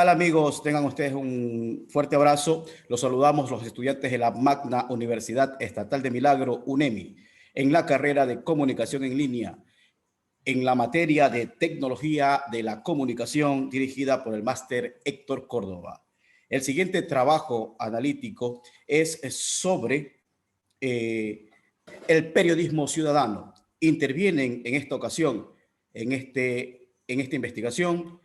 Hola amigos, tengan ustedes un fuerte abrazo. Los saludamos los estudiantes de la Magna Universidad Estatal de Milagro, UNEMI, en la carrera de Comunicación en Línea, en la materia de Tecnología de la Comunicación, dirigida por el máster Héctor Córdoba. El siguiente trabajo analítico es sobre el periodismo ciudadano. Intervienen en esta ocasión, en esta investigación,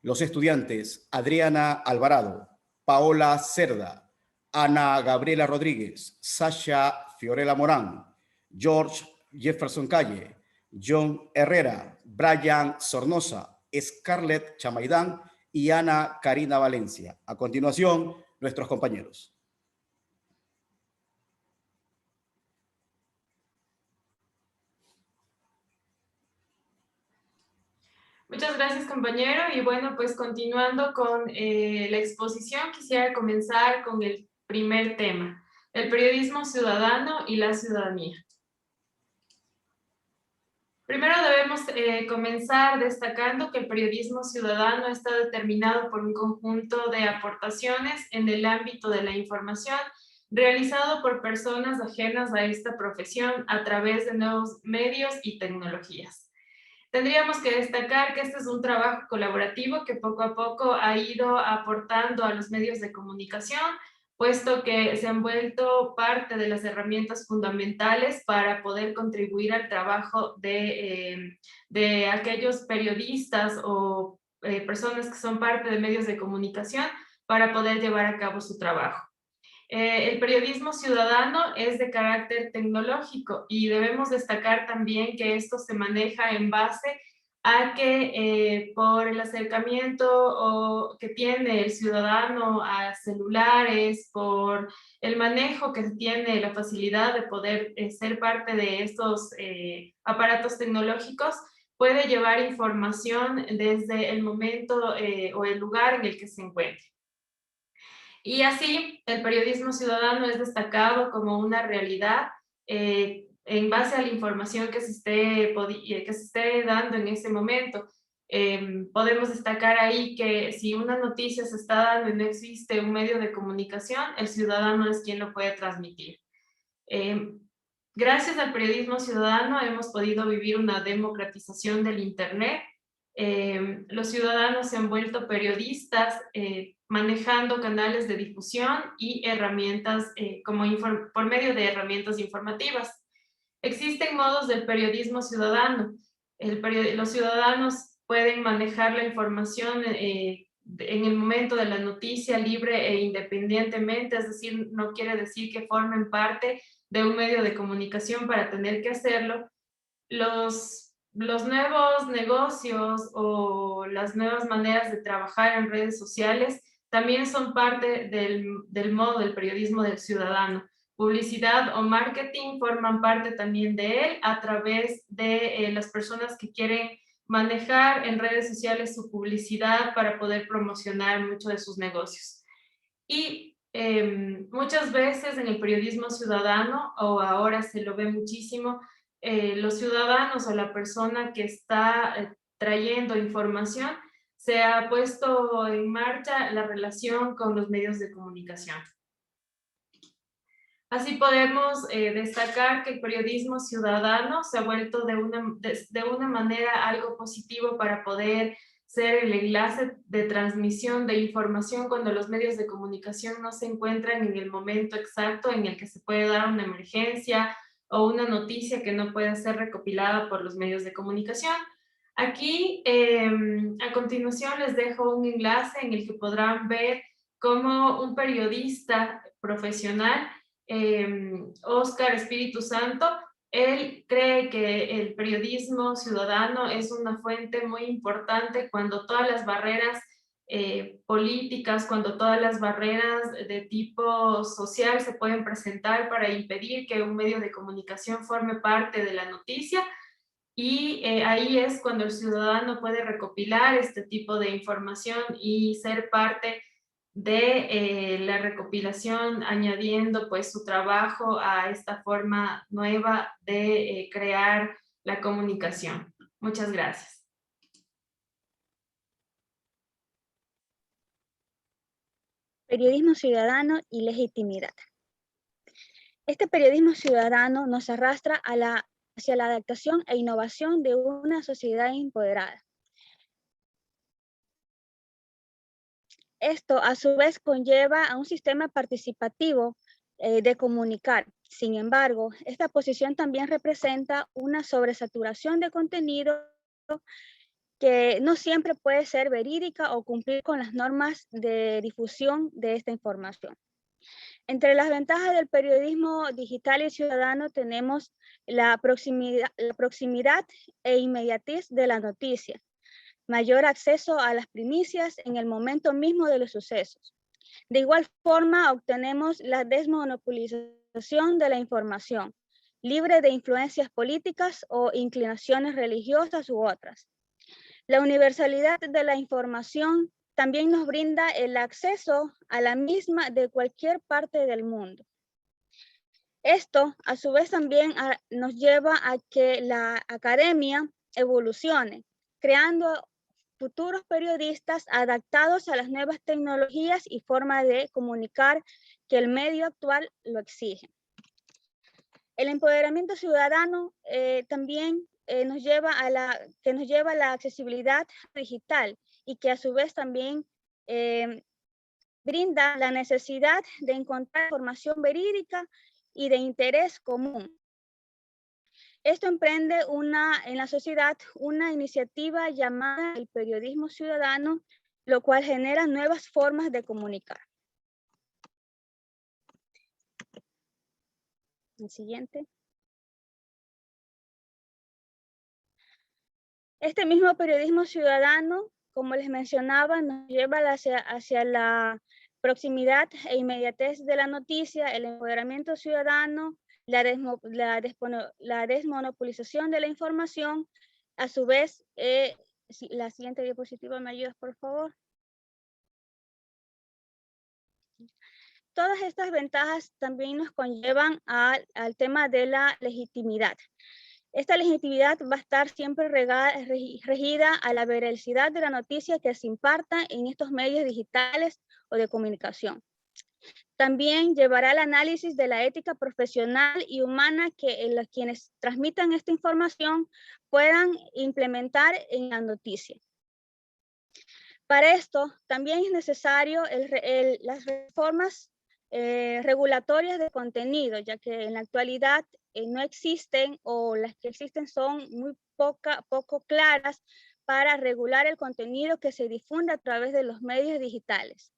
los estudiantes Adriana Alvarado, Paola Cerda, Ana Gabriela Rodríguez, Sasha Fiorella Morán, George Jefferson Calle, John Herrera, Brian Sornosa, Scarlett Chamaidán y Ana Karina Valencia. A continuación, nuestros compañeros. Muchas gracias, compañero. Y bueno, pues continuando con la exposición, quisiera comenzar con el primer tema, el periodismo ciudadano y la ciudadanía. Primero debemos comenzar destacando que el periodismo ciudadano está determinado por un conjunto de aportaciones en el ámbito de la información realizado por personas ajenas a esta profesión a través de nuevos medios y tecnologías. Tendríamos que destacar que este es un trabajo colaborativo que poco a poco ha ido aportando a los medios de comunicación, puesto que se han vuelto parte de las herramientas fundamentales para poder contribuir al trabajo de aquellos periodistas o personas que son parte de medios de comunicación para poder llevar a cabo su trabajo. El periodismo ciudadano es de carácter tecnológico y debemos destacar también que esto se maneja en base a que por el acercamiento que tiene el ciudadano a celulares, por el manejo que tiene, la facilidad de poder ser parte de estos aparatos tecnológicos, puede llevar información desde el momento o el lugar en el que se encuentre. Y así, el periodismo ciudadano es destacado como una realidad en base a la información que se esté dando en ese momento. Podemos destacar ahí que si una noticia se está dando y no existe un medio de comunicación, el ciudadano es quien lo puede transmitir. Gracias al periodismo ciudadano hemos podido vivir una democratización del Internet. Los ciudadanos se han vuelto periodistas manejando canales de difusión y herramientas por medio de herramientas informativas. Existen modos del periodismo ciudadano. Los ciudadanos pueden manejar la información en el momento de la noticia libre e independientemente, es decir, no quiere decir que formen parte de un medio de comunicación para tener que hacerlo. Los nuevos negocios o las nuevas maneras de trabajar en redes sociales también son parte del modo del periodismo del ciudadano. Publicidad o marketing forman parte también de él a través de las personas que quieren manejar en redes sociales su publicidad para poder promocionar mucho de sus negocios. Y muchas veces en el periodismo ciudadano, o ahora se lo ve muchísimo, los ciudadanos o la persona que está trayendo información se ha puesto en marcha la relación con los medios de comunicación. Así podemos destacar que el periodismo ciudadano se ha vuelto de una manera algo positivo para poder ser el enlace de transmisión de información cuando los medios de comunicación no se encuentran en el momento exacto en el que se puede dar una emergencia o una noticia que no puede ser recopilada por los medios de comunicación. Aquí, a continuación, les dejo un enlace en el que podrán ver cómo un periodista profesional, Oscar Espíritu Santo, él cree que el periodismo ciudadano es una fuente muy importante cuando todas las barreras políticas, cuando todas las barreras de tipo social se pueden presentar para impedir que un medio de comunicación forme parte de la noticia. Y ahí es cuando el ciudadano puede recopilar este tipo de información y ser parte de la recopilación, añadiendo pues su trabajo a esta forma nueva de crear la comunicación. Muchas gracias. periodismo ciudadano y legitimidad. Este periodismo ciudadano nos arrastra hacia la adaptación e innovación de una sociedad empoderada. Esto, a su vez, conlleva a un sistema participativo de comunicar. Sin embargo, esta posición también representa una sobresaturación de contenido que no siempre puede ser verídica o cumplir con las normas de difusión de esta información. Entre las ventajas del periodismo digital y ciudadano tenemos la proximidad e inmediatez de la noticia, mayor acceso a las primicias en el momento mismo de los sucesos. De igual forma, obtenemos la desmonopolización de la información, libre de influencias políticas o inclinaciones religiosas u otras. La universalidad de la información también nos brinda el acceso a la misma de cualquier parte del mundo. Esto, a su vez, también nos lleva a que la academia evolucione, creando futuros periodistas adaptados a las nuevas tecnologías y formas de comunicar que el medio actual lo exige. El empoderamiento ciudadano también nos lleva a la accesibilidad digital y que a su vez también brinda la necesidad de encontrar información verídica y de interés común. Esto emprende en la sociedad una iniciativa llamada el periodismo ciudadano, lo cual genera nuevas formas de comunicar. El siguiente. Este mismo periodismo ciudadano, como les mencionaba, nos lleva hacia la proximidad e inmediatez de la noticia, el empoderamiento ciudadano, la desmonopolización de la información. A su vez, la siguiente diapositiva, ¿me ayudas, por favor? Todas estas ventajas también nos conllevan al tema de la legitimidad. Esta legitimidad va a estar siempre regida a la veracidad de la noticia que se imparta en estos medios digitales o de comunicación. También llevará al análisis de la ética profesional y humana que quienes transmitan esta información puedan implementar en la noticia. Para esto también es necesario las reformas regulatorias de contenido, ya que en la actualidad no existen, o las que existen son muy poco claras para regular el contenido que se difunde a través de los medios digitales.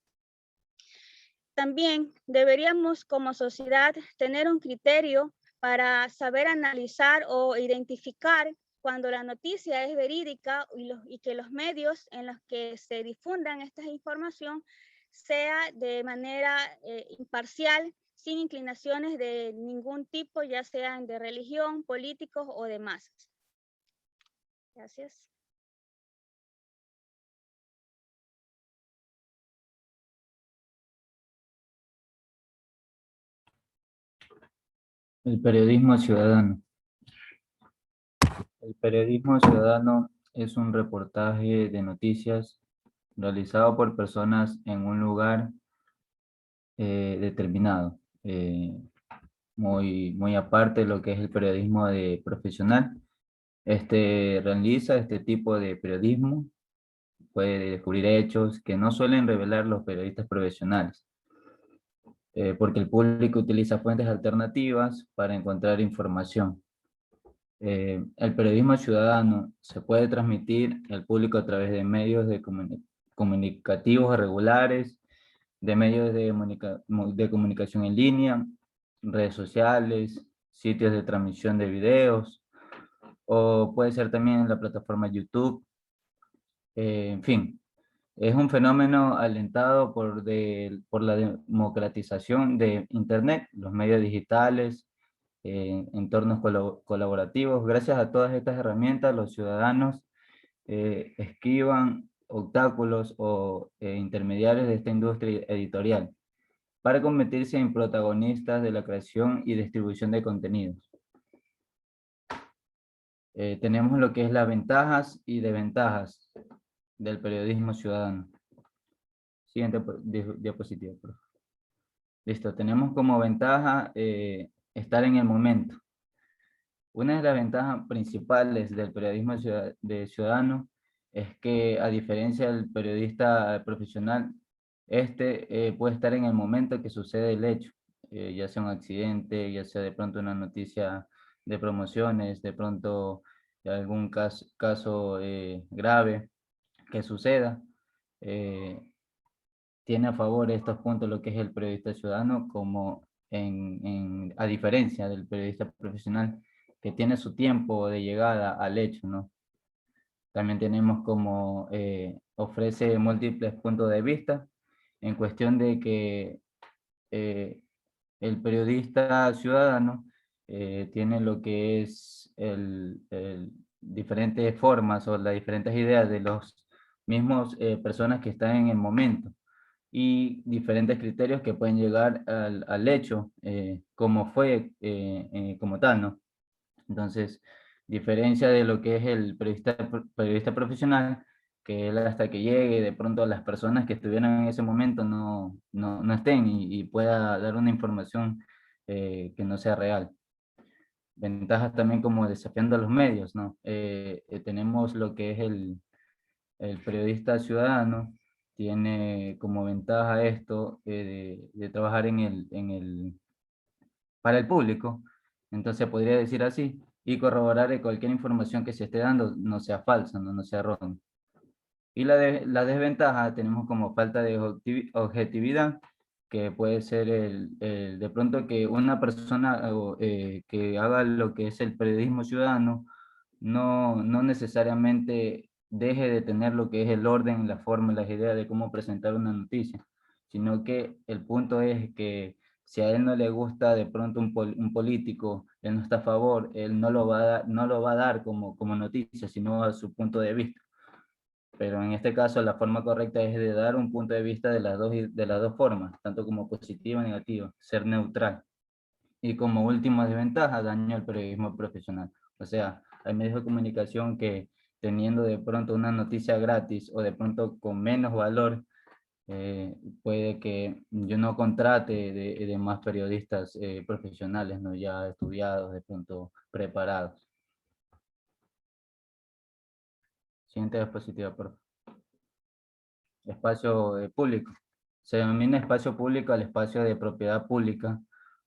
También deberíamos como sociedad tener un criterio para saber analizar o identificar cuando la noticia es verídica y que los medios en los que se difundan esta información sea de manera imparcial, sin inclinaciones de ningún tipo, ya sean de religión, políticos o de masas. Gracias. El periodismo ciudadano. El periodismo ciudadano es un reportaje de noticias realizado por personas en un lugar determinado, muy aparte de lo que es el periodismo profesional. Realiza este tipo de periodismo, puede descubrir hechos que no suelen revelar los periodistas profesionales, porque el público utiliza fuentes alternativas para encontrar información. El periodismo ciudadano se puede transmitir al público a través de medios comunicativos regulares, de medios de comunicación en línea, redes sociales, sitios de transmisión de videos, o puede ser también en la plataforma YouTube. En fin, es un fenómeno alentado por la democratización de Internet, los medios digitales, entornos colaborativos. Gracias a todas estas herramientas, los ciudadanos esquivan obstáculos o intermediarios de esta industria editorial para convertirse en protagonistas de la creación y distribución de contenidos. Tenemos lo que es las ventajas y desventajas del periodismo ciudadano. Siguiente diapositiva, por favor. Listo, tenemos como ventaja estar en el momento. Una de las ventajas principales del periodismo de ciudadano es que, a diferencia del periodista profesional, puede estar en el momento que sucede el hecho, ya sea un accidente, ya sea de pronto una noticia de promociones, de pronto algún caso grave que suceda. Tiene a favor estos puntos lo que es el periodista ciudadano, como a diferencia del periodista profesional, que tiene su tiempo de llegada al hecho, ¿no? También tenemos como ofrece múltiples puntos de vista, en cuestión de que el periodista ciudadano tiene lo que es diferentes formas o las diferentes ideas de los mismos personas que están en el momento, y diferentes criterios que pueden llegar al hecho, como fue como tal, ¿no? Entonces, diferencia de lo que es el periodista profesional, que él, hasta que llegue, de pronto las personas que estuvieron en ese momento no estén y pueda dar una información que no sea real. Ventajas también como desafiando a los medios, ¿no? Tenemos lo que es el periodista ciudadano, tiene como ventaja esto de trabajar para el público, entonces podría decir así, y corroborar que cualquier información que se esté dando no sea falsa, no sea errónea. Y la desventaja tenemos como falta de objetividad, que puede ser de pronto que una persona que haga lo que es el periodismo ciudadano no necesariamente deje de tener lo que es el orden, la forma, las ideas de cómo presentar una noticia, sino que el punto es que si a él no le gusta de pronto un político, él no está a favor, él no lo va a dar como noticia, sino a su punto de vista. Pero en este caso la forma correcta es de dar un punto de vista de las dos formas, tanto como positiva y negativa, ser neutral. Y como última desventaja, daño al periodismo profesional. O sea, hay medios de comunicación que, teniendo de pronto una noticia gratis o de pronto con menos valor, puede que yo no contrate de más periodistas profesionales, ¿no? Ya estudiados, de pronto preparados. Siguiente diapositiva, por favor. Espacio público. Se denomina espacio público al espacio de propiedad pública,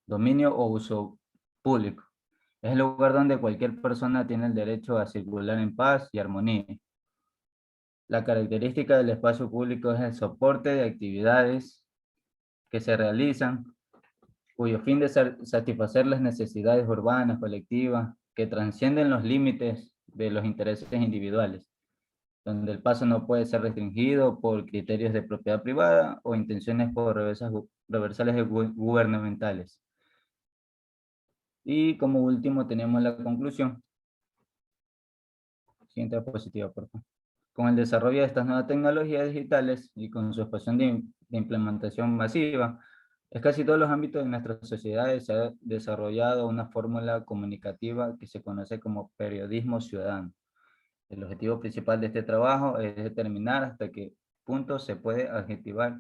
dominio o uso público. Es el lugar donde cualquier persona tiene el derecho a circular en paz y armonía. La característica del espacio público es el soporte de actividades que se realizan, cuyo fin es satisfacer las necesidades urbanas, colectivas, que trascienden los límites de los intereses individuales, donde el paso no puede ser restringido por criterios de propiedad privada o intenciones por reversales gubernamentales. Y como último tenemos la conclusión. Siguiente diapositiva, por favor. Con el desarrollo de estas nuevas tecnologías digitales y con su expansión de implementación masiva, en casi todos los ámbitos de nuestras sociedades se ha desarrollado una fórmula comunicativa que se conoce como periodismo ciudadano. El objetivo principal de este trabajo es determinar hasta qué punto se puede adjetivar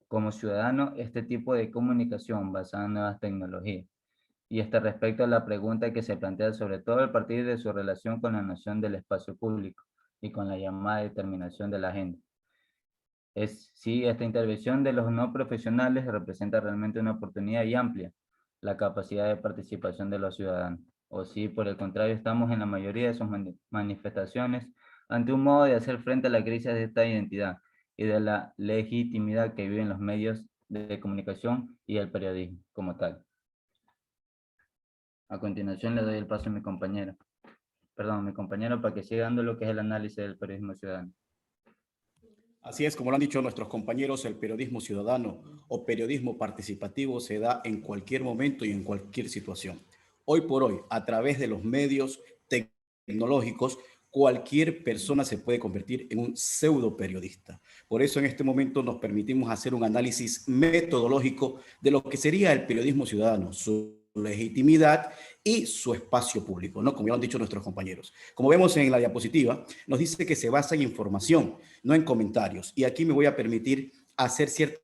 como ciudadano este tipo de comunicación basada en nuevas tecnologías. Y respecto a la pregunta que se plantea sobre todo a partir de su relación con la noción del espacio público y con la llamada determinación de la agenda. Es si esta intervención de los no profesionales representa realmente una oportunidad y amplia la capacidad de participación de los ciudadanos, o si por el contrario estamos en la mayoría de sus manifestaciones ante un modo de hacer frente a la crisis de esta identidad y de la legitimidad que viven los medios de comunicación y el periodismo como tal. A continuación le doy el paso a mi compañero para que siga dando lo que es el análisis del periodismo ciudadano. Así es, como lo han dicho nuestros compañeros, el periodismo ciudadano o periodismo participativo se da en cualquier momento y en cualquier situación. Hoy por hoy, a través de los medios tecnológicos, cualquier persona se puede convertir en un pseudo periodista. Por eso en este momento nos permitimos hacer un análisis metodológico de lo que sería el periodismo ciudadano, su legitimidad y su espacio público, ¿no? Como ya lo han dicho nuestros compañeros. Como vemos en la diapositiva, nos dice que se basa en información, no en comentarios. Y aquí me voy a permitir hacer cierta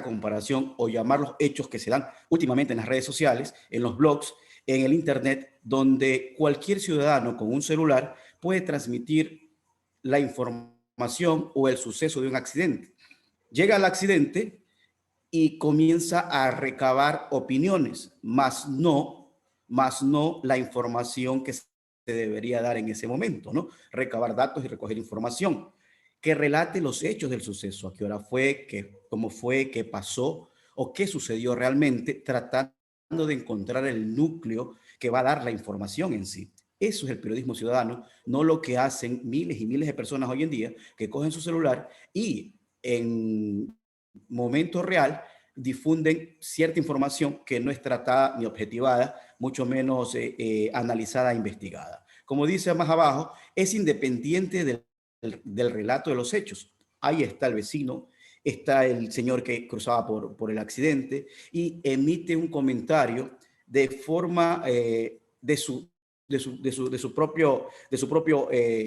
comparación o llamar los hechos que se dan últimamente en las redes sociales, en los blogs, en el internet, donde cualquier ciudadano con un celular puede transmitir la información o el suceso de un accidente. Llega el accidente y comienza a recabar opiniones, más no la información que se debería dar en ese momento, ¿no? Recabar datos y recoger información que relate los hechos del suceso, a qué hora fue, cómo fue, qué pasó o qué sucedió realmente, tratando de encontrar el núcleo que va a dar la información en sí. Eso es el periodismo ciudadano, no lo que hacen miles y miles de personas hoy en día que cogen su celular y en momento real difunden cierta información que no es tratada ni objetivada, mucho menos analizada e investigada. Como dice más abajo, es independiente del relato de los hechos. Ahí está el vecino, está el señor que cruzaba por el accidente y emite un comentario de forma de su propio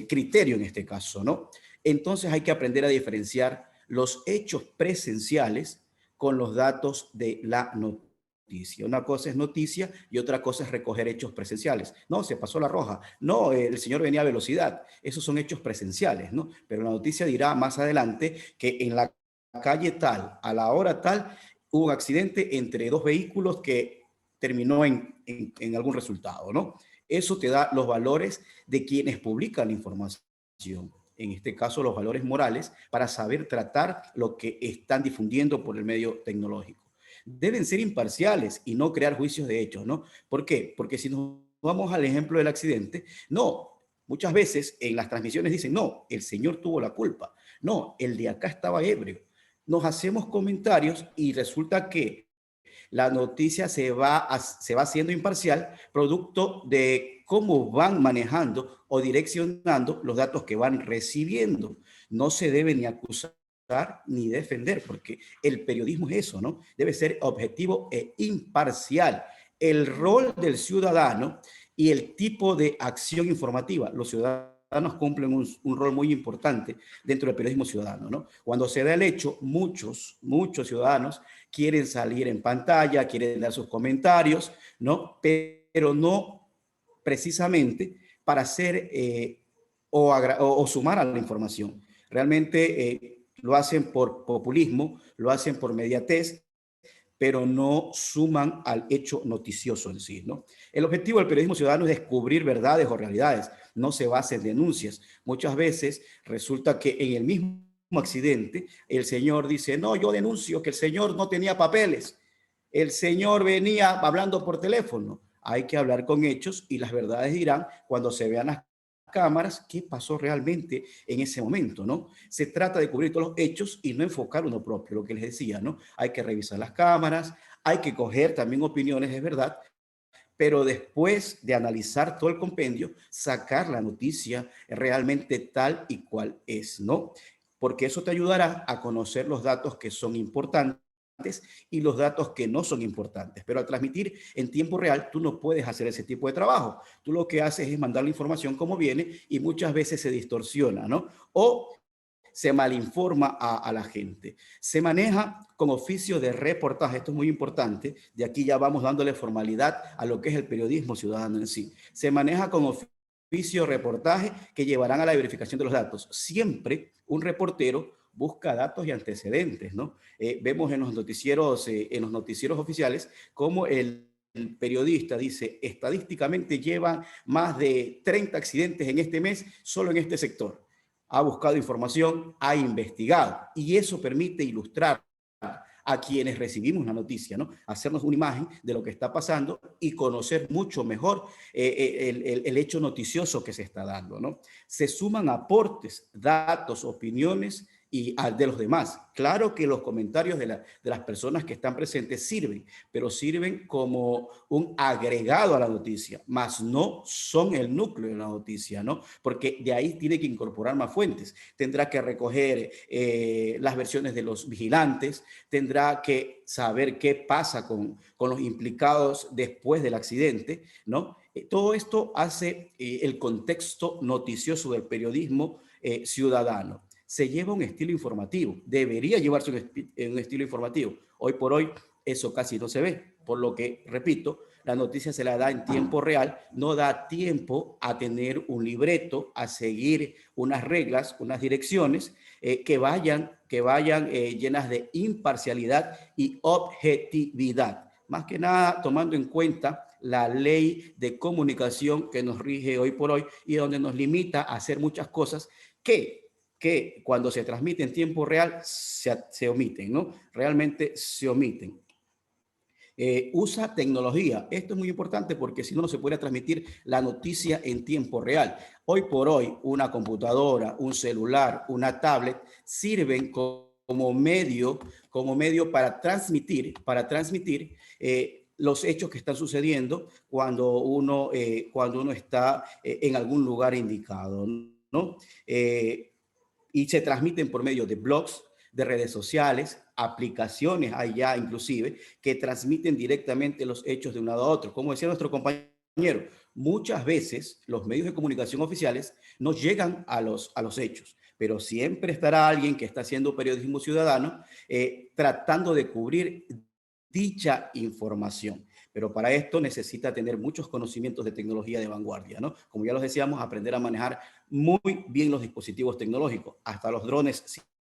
criterio en este caso, ¿no? Entonces hay que aprender a diferenciar los hechos presenciales con los datos de la noticia. Una cosa es noticia y otra cosa es recoger hechos presenciales. No, se pasó la roja. No, el señor venía a velocidad. Esos son hechos presenciales, ¿no? Pero la noticia dirá más adelante que en la calle tal, a la hora tal, hubo un accidente entre dos vehículos que terminó en algún resultado, ¿no? Eso te da los valores de quienes publican la información. En este caso, los valores morales para saber tratar lo que están difundiendo por el medio tecnológico. Deben ser imparciales y no crear juicios de hechos, ¿no? ¿Por qué? Porque si nos vamos al ejemplo del accidente, no, muchas veces en las transmisiones dicen, no, el señor tuvo la culpa, no, el de acá estaba ebrio. Nos hacemos comentarios y resulta que la noticia se va haciendo imparcial, producto de cómo van manejando o direccionando los datos que van recibiendo. No se debe ni acusar ni defender, porque el periodismo es eso, ¿no? Debe ser objetivo e imparcial. El rol del ciudadano y el tipo de acción informativa. Los ciudadanos cumplen un rol muy importante dentro del periodismo ciudadano, ¿no? Cuando se da el hecho, muchos ciudadanos quieren salir en pantalla, quieren dar sus comentarios, ¿no? Pero no precisamente para hacer o sumar a la información. Realmente lo hacen por populismo, lo hacen por mediatez, pero no suman al hecho noticioso en sí, ¿no? El objetivo del periodismo ciudadano es descubrir verdades o realidades, no se basa en denuncias. Muchas veces resulta que en el mismo accidente el señor dice, no, yo denuncio que el señor no tenía papeles, el señor venía hablando por teléfono. Hay que hablar con hechos y las verdades dirán cuando se vean las cámaras qué pasó realmente en ese momento, ¿no? Se trata de cubrir todos los hechos y no enfocar uno propio, lo que les decía, ¿no? Hay que revisar las cámaras, hay que coger también opiniones, es verdad, pero después de analizar todo el compendio, sacar la noticia realmente tal y cual es, ¿no? Porque eso te ayudará a conocer los datos que son importantes y los datos que no son importantes. Pero al transmitir en tiempo real, tú no puedes hacer ese tipo de trabajo. Tú lo que haces es mandar la información como viene y muchas veces se distorsiona, ¿no? O se malinforma a la gente. Se maneja con oficio de reportaje, esto es muy importante, de aquí ya vamos dándole formalidad a lo que es el periodismo ciudadano en sí. Se maneja con oficio de reportaje que llevarán a la verificación de los datos. Siempre un reportero busca datos y antecedentes, ¿no? Vemos en los noticieros oficiales cómo el periodista dice, estadísticamente llevan más de 30 accidentes en este mes solo en este sector. Ha buscado información, ha investigado y eso permite ilustrar a quienes recibimos la noticia, ¿no? Hacernos una imagen de lo que está pasando y conocer mucho mejor el hecho noticioso que se está dando, ¿no? Se suman aportes, datos, opiniones y de los demás. Claro que los comentarios de las personas que están presentes sirven, pero sirven como un agregado a la noticia, más no son el núcleo de la noticia, ¿no? Porque de ahí tiene que incorporar más fuentes. Tendrá que recoger las versiones de los vigilantes, tendrá que saber qué pasa con los implicados después del accidente, ¿no? Todo esto hace el contexto noticioso del periodismo ciudadano. se lleva un estilo informativo, debería llevarse un estilo informativo. Hoy por hoy eso casi no se ve, por lo que, repito, la noticia se la da en tiempo real, no da tiempo a tener un libreto, a seguir unas reglas, unas direcciones que vayan llenas de imparcialidad y objetividad. Más que nada tomando en cuenta la ley de comunicación que nos rige hoy por hoy y donde nos limita a hacer muchas cosas que cuando se transmite en tiempo real se omiten, ¿no? Realmente se omiten. Usa tecnología. Esto es muy importante porque si no, no se puede transmitir la noticia en tiempo real. Hoy por hoy, una computadora, un celular, una tablet sirven como medio para transmitir los hechos que están sucediendo cuando uno está en algún lugar indicado, ¿no? Y se transmiten por medio de blogs, de redes sociales, aplicaciones hay ya inclusive que transmiten directamente los hechos de un lado a otro. Como decía nuestro compañero, muchas veces los medios de comunicación oficiales no llegan a los hechos, pero siempre estará alguien que está haciendo periodismo ciudadano tratando de cubrir dicha información. Pero para esto necesita tener muchos conocimientos de tecnología de vanguardia, ¿no? Como ya los decíamos, aprender a manejar muy bien los dispositivos tecnológicos. Hasta los drones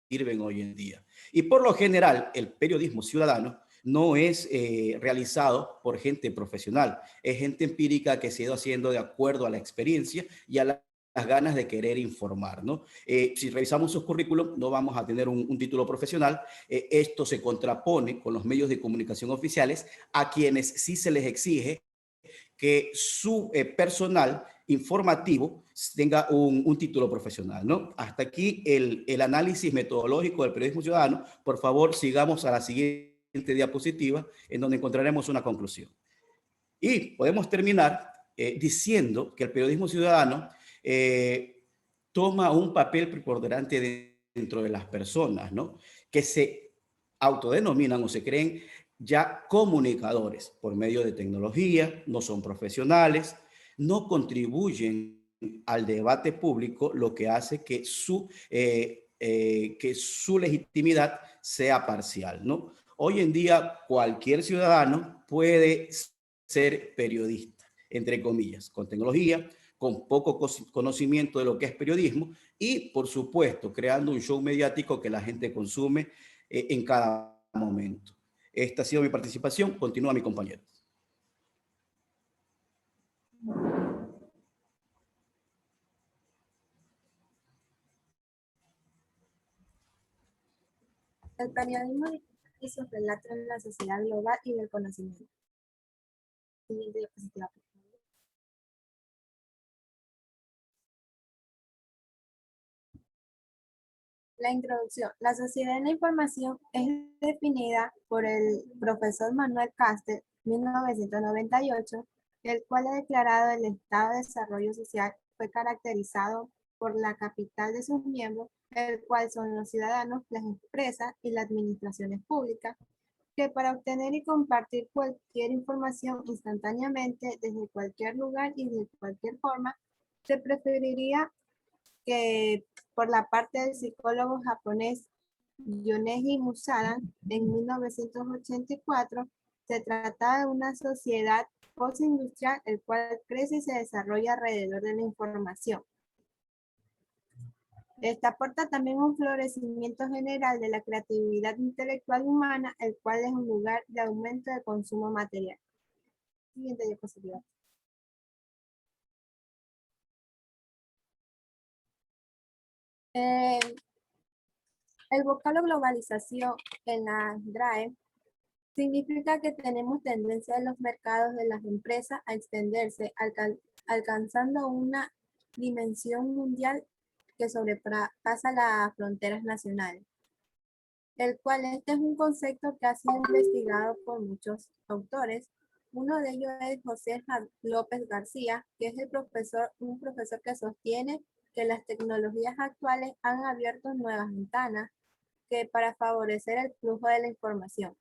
sirven hoy en día. Y por lo general, el periodismo ciudadano no es realizado por gente profesional. Es gente empírica que se ha ido haciendo de acuerdo a la experiencia y a las ganas de querer informar, ¿no? Si revisamos sus currículum, no vamos a tener un título profesional. Esto se contrapone con los medios de comunicación oficiales a quienes sí se les exige que su personal informativo tenga un título profesional, ¿no? Hasta aquí el análisis metodológico del periodismo ciudadano. Por favor, sigamos a la siguiente diapositiva, en donde encontraremos una conclusión. Y podemos terminar diciendo que el periodismo ciudadano toma un papel preponderante dentro de las personas, ¿no? Que se autodenominan o se creen ya comunicadores por medio de tecnología, no son profesionales, no contribuyen al debate público, lo que hace que su legitimidad sea parcial, ¿no? Hoy en día cualquier ciudadano puede ser periodista, entre comillas, con tecnología, con poco conocimiento de lo que es periodismo y, por supuesto, creando un show mediático que la gente consume en cada momento. Esta ha sido mi participación. Continúa mi compañero. El periodismo y sus relatos en la sociedad global y del conocimiento. Siguiente diapositiva. La introducción. La sociedad de la información es definida por el profesor Manuel Castells, 1998, el cual ha declarado el estado de desarrollo social fue caracterizado por la capital de sus miembros, el cual son los ciudadanos, las empresas y las administraciones públicas, que para obtener y compartir cualquier información instantáneamente desde cualquier lugar y de cualquier forma, se preferiría que por la parte del psicólogo japonés Yoneji Musada en 1984, se trataba de una sociedad postindustrial el cual crece y se desarrolla alrededor de la información. Esta aporta también un florecimiento general de la creatividad intelectual humana, el cual es un lugar de aumento de consumo material. Siguiente diapositiva. El vocablo globalización en la DRAE significa que tenemos tendencia en los mercados de las empresas a extenderse, alcanzando una dimensión mundial que sobrepasa las fronteras nacionales, el cual este es un concepto que ha sido investigado por muchos autores. Uno de ellos es José López García, que es un profesor que sostiene que las tecnologías actuales han abierto nuevas ventanas que para favorecer el flujo de la información,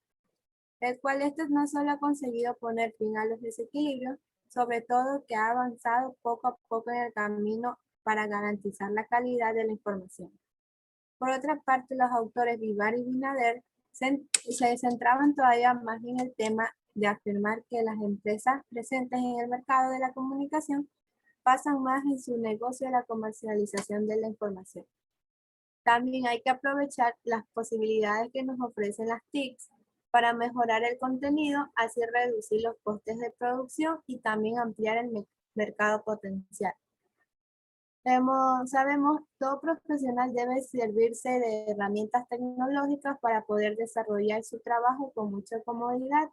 el cual este no solo ha conseguido poner fin a los desequilibrios, sobre todo que ha avanzado poco a poco en el camino para garantizar la calidad de la información. Por otra parte, los autores Vivar y Binader se centraban todavía más en el tema de afirmar que las empresas presentes en el mercado de la comunicación pasan más en su negocio de la comercialización de la información. También hay que aprovechar las posibilidades que nos ofrecen las TICs para mejorar el contenido, así reducir los costes de producción y también ampliar el mercado potencial. Como sabemos, todo profesional debe servirse de herramientas tecnológicas para poder desarrollar su trabajo con mucha comodidad.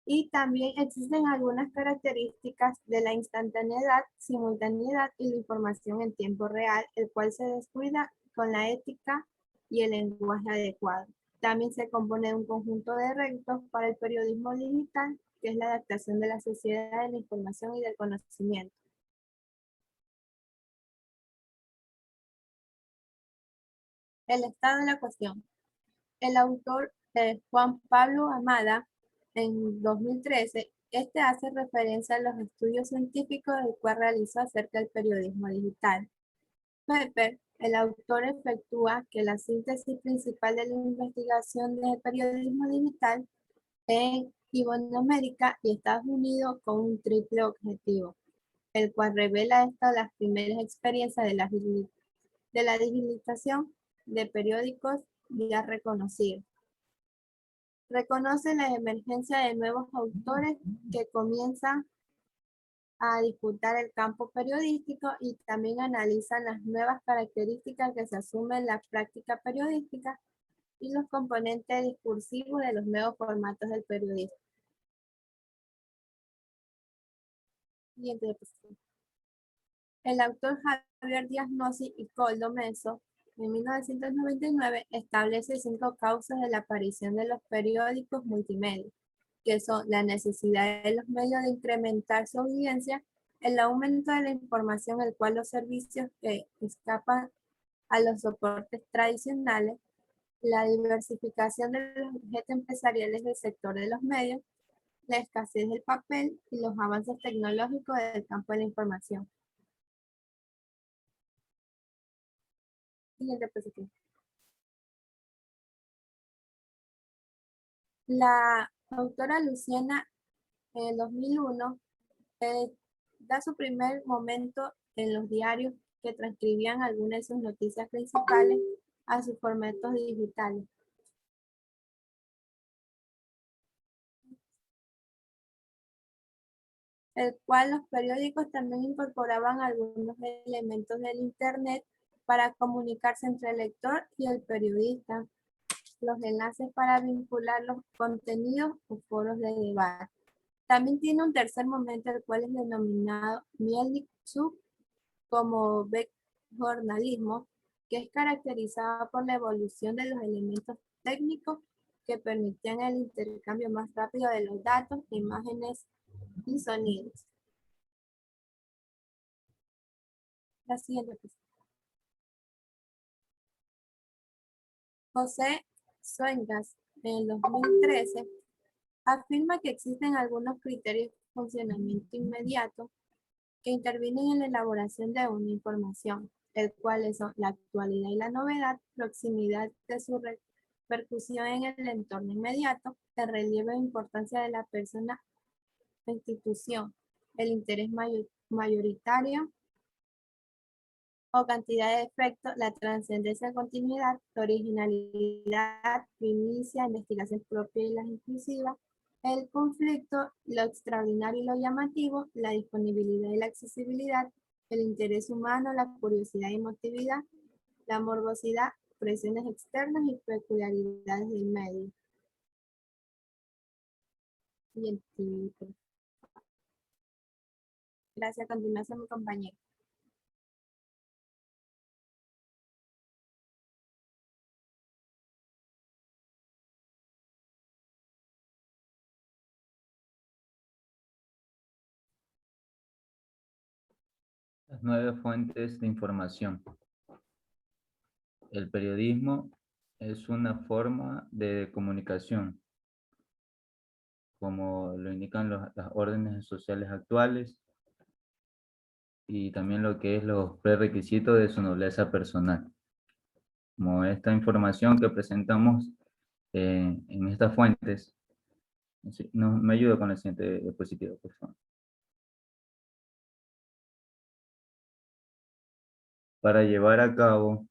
Y también existen algunas características de la instantaneidad, simultaneidad y la información en tiempo real, el cual se descuida con la ética y el lenguaje adecuado. También se compone de un conjunto de retos para el periodismo digital, que es la adaptación de la sociedad de la información y del conocimiento. El estado de la cuestión. El autor Juan Pablo Amada, en 2013, hace referencia a los estudios científicos del cual realizó acerca del periodismo digital. Pepper, el autor, efectúa que la síntesis principal de la investigación del periodismo digital en Iberoamérica y Estados Unidos con un triple objetivo, el cual revela las primeras experiencias de la digitalización de periódicos ya reconocidos. Reconoce la emergencia de nuevos autores que comienzan a disputar el campo periodístico y también analizan las nuevas características que se asumen en la práctica periodística y los componentes discursivos de los nuevos formatos del periodismo. El autor Javier Díaz Nossi y Coldo Meso, en 1999, establece 5 causas de la aparición de los periódicos multimedia, que son la necesidad de los medios de incrementar su audiencia, el aumento de la información, el cual los servicios que escapan a los soportes tradicionales, la diversificación de los objetos empresariales del sector de los medios, la escasez del papel y los avances tecnológicos del campo de la información. Siguiente diapositiva. La autora Luciana, en 2001, da su primer momento en los diarios que transcribían algunas de sus noticias principales a sus formatos digitales. El cual los periódicos también incorporaban algunos elementos del Internet para comunicarse entre el lector y el periodista, los enlaces para vincular los contenidos o foros de debate. También tiene un tercer momento, el cual es denominado Mielnik-Zug como jornalismo, que es caracterizado por la evolución de los elementos técnicos que permitían el intercambio más rápido de los datos, imágenes y sonidos. La siguiente. José Suengas, en 2013, afirma que existen algunos criterios de funcionamiento inmediato que intervienen en la elaboración de una información, el cual son la actualidad y la novedad, proximidad de su repercusión en el entorno inmediato, el relieve e importancia de la persona o institución, el interés mayoritario o cantidad de efectos, la trascendencia, continuidad, originalidad, primicia, investigación propia y la inclusiva, el conflicto, lo extraordinario y lo llamativo, la disponibilidad y la accesibilidad, el interés humano, la curiosidad y emotividad, la morbosidad, presiones externas y peculiaridades del medio. Gracias. A continuación, mi compañero. Las 9 fuentes de información. El periodismo es una forma de comunicación, como lo indican las órdenes sociales actuales y también lo que es los prerequisitos de su nobleza personal. como esta información que presentamos en estas fuentes. Sí, no, me ayuda con el siguiente diapositiva, por favor. Para llevar a cabo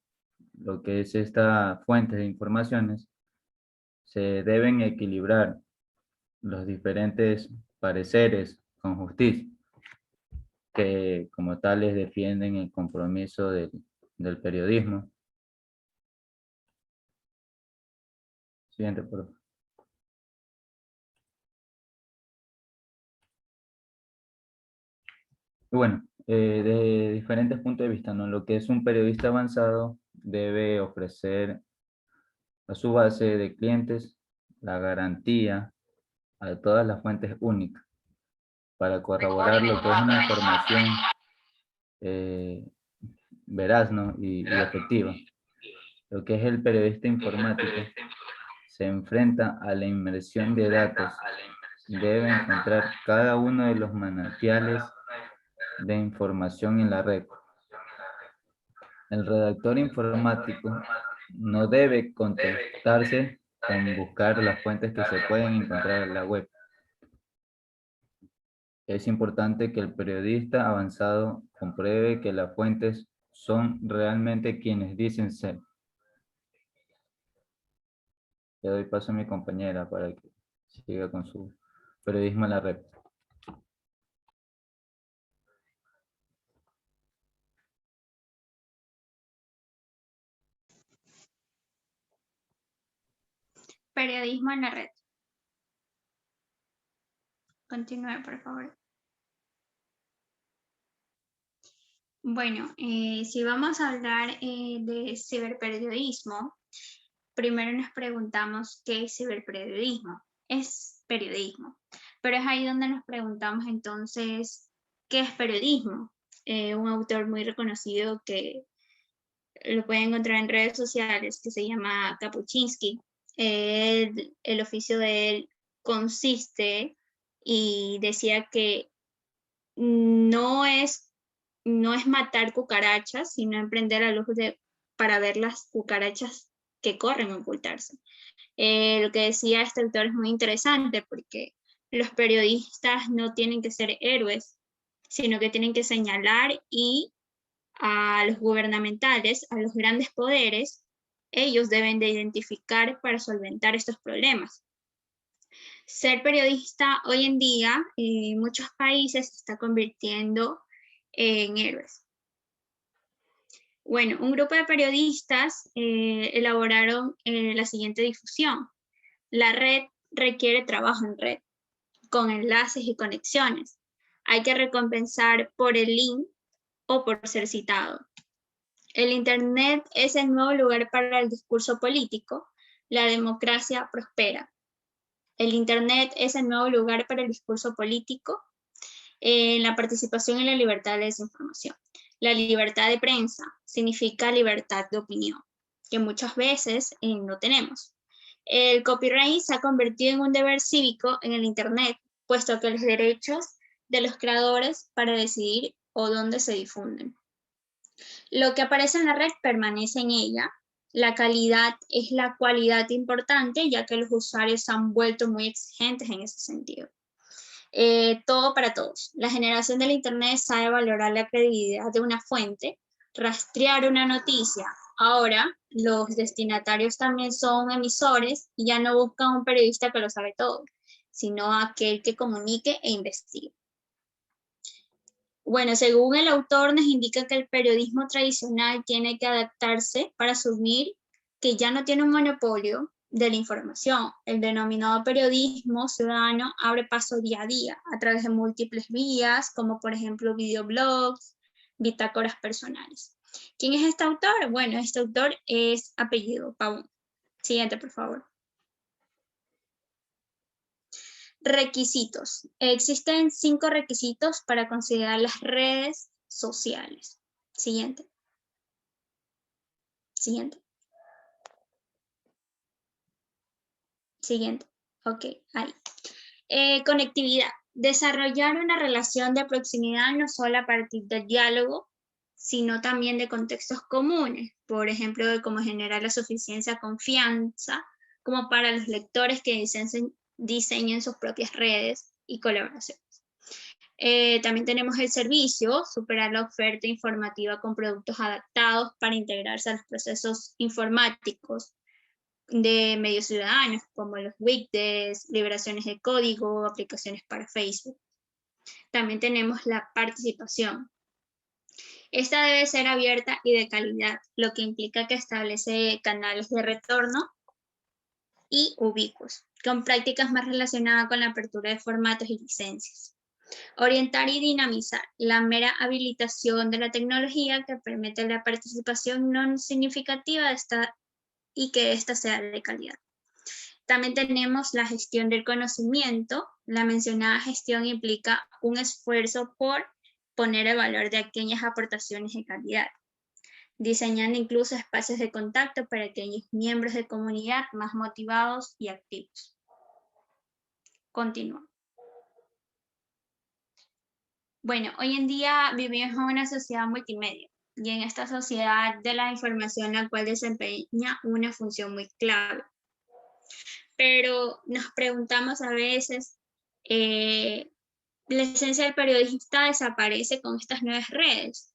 lo que es esta fuente de informaciones, se deben equilibrar los diferentes pareceres con justicia, que como tales defienden el compromiso del periodismo. Siguiente, por favor. Bueno, de diferentes puntos de vista, ¿no? Lo que es un periodista avanzado debe ofrecer a su base de clientes la garantía a todas las fuentes únicas para corroborar lo que es una información veraz, ¿no? y efectiva. Lo que es el periodista informático se enfrenta a la inmersión de datos. Debe encontrar cada uno de los manantiales de información en la red. El redactor informático no debe contentarse con buscar las fuentes que se pueden encontrar en la web. Es importante que el periodista avanzado compruebe que las fuentes son realmente quienes dicen ser. Le doy paso a mi compañera para que siga con su periodismo en la red. Periodismo en la red. Continúe, por favor. Bueno, si vamos a hablar de ciberperiodismo, primero nos preguntamos qué es ciberperiodismo. Es periodismo, pero es ahí donde nos preguntamos entonces, ¿qué es periodismo? Un autor muy reconocido que lo pueden encontrar en redes sociales, que se llama Kapuscinski. El oficio de él consiste y decía que no es matar cucarachas, sino emprender a luz para ver las cucarachas que corren a ocultarse. Lo que decía este autor es muy interesante porque los periodistas no tienen que ser héroes, sino que tienen que señalar y a los gubernamentales, a los grandes poderes, ellos deben de identificar para solventar estos problemas. Ser periodista hoy en día en muchos países se está convirtiendo en héroes. Bueno, un grupo de periodistas elaboraron la siguiente difusión. La red requiere trabajo en red, con enlaces y conexiones. Hay que recompensar por el link o por ser citado. El Internet es el nuevo lugar para el discurso político. La democracia prospera. El Internet es el nuevo lugar para el discurso político, la participación en la libertad de desinformación. La libertad de prensa significa libertad de opinión, que muchas veces no tenemos. El copyright se ha convertido en un deber cívico en el Internet, puesto que los derechos de los creadores para decidir o dónde se difunden. Lo que aparece en la red permanece en ella. La calidad es la cualidad importante, ya que los usuarios se han vuelto muy exigentes en ese sentido. Todo para todos. La generación del Internet sabe valorar la credibilidad de una fuente, rastrear una noticia. Ahora, los destinatarios también son emisores y ya no buscan un periodista que lo sabe todo, sino aquel que comunique e investigue. Bueno, según el autor, nos indica que el periodismo tradicional tiene que adaptarse para asumir que ya no tiene un monopolio de la información. El denominado periodismo ciudadano abre paso día a día a través de múltiples vías, como por ejemplo videoblogs, bitácoras personales. ¿Quién es este autor? Bueno, este autor es apellido Pavón. Siguiente, por favor. Requisitos. Existen 5 requisitos para considerar las redes sociales. Siguiente. Siguiente. Siguiente. Ok, ahí. Conectividad. Desarrollar una relación de proximidad no solo a partir del diálogo, sino también de contextos comunes. por ejemplo, de cómo generar la suficiencia confianza, como para los lectores que diseñen sus propias redes y colaboraciones. También tenemos el servicio, superar la oferta informativa con productos adaptados para integrarse a los procesos informáticos de medios ciudadanos, como los widgets, liberaciones de código, aplicaciones para Facebook. También tenemos la participación. Esta debe ser abierta y de calidad, lo que implica que establece canales de retorno y ubicuos, con prácticas más relacionadas con la apertura de formatos y licencias. Orientar y dinamizar. La mera habilitación de la tecnología que permite la participación no significativa y que ésta sea de calidad. También tenemos la gestión del conocimiento. La mencionada gestión implica un esfuerzo por poner el valor de aquellas aportaciones de calidad, diseñando incluso espacios de contacto para aquellos miembros de comunidad más motivados y activos. Continúo. Bueno, hoy en día vivimos en una sociedad multimedia y en esta sociedad de la información la cual desempeña una función muy clave. Pero nos preguntamos a veces, la esencia del periodista desaparece con estas nuevas redes